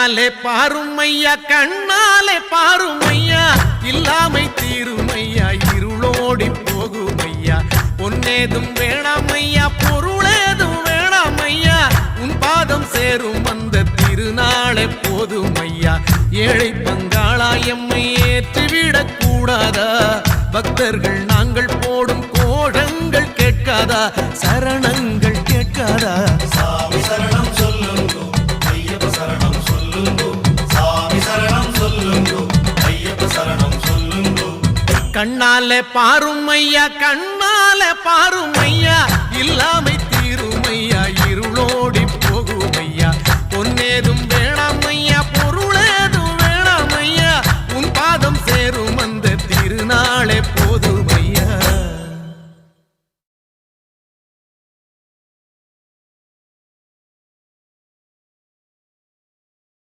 கண்ணாலே பாருமையா கண்ணாலே பாருமையா இல்லாமை தீருமையா இருளோடி போகுமையா பொன்னேதும் வேணாமையா பொருளேதும் வேணாமையா உன் பாதம் சேரும் அந்த திருநாளே போதுமையா ஏழை பங்காளா எம்மை ஏற்றிவிடக் கூடாதா பக்தர்கள் நாங்கள் போடும் கோஷங்கள் கேட்காதா சரணங்கள் கேட்காதா சாமி சரணம் சொல்லுங்கோ ஐயப்ப சரணம் சொல்லுங்கோ சாமி சரணம் சொல்லுங்கோ ஐயப்ப சரணம் சொல்லுங்கோ கண்ணாலே பாருமையா கண்ணாலே பாருமையா இல்லாமை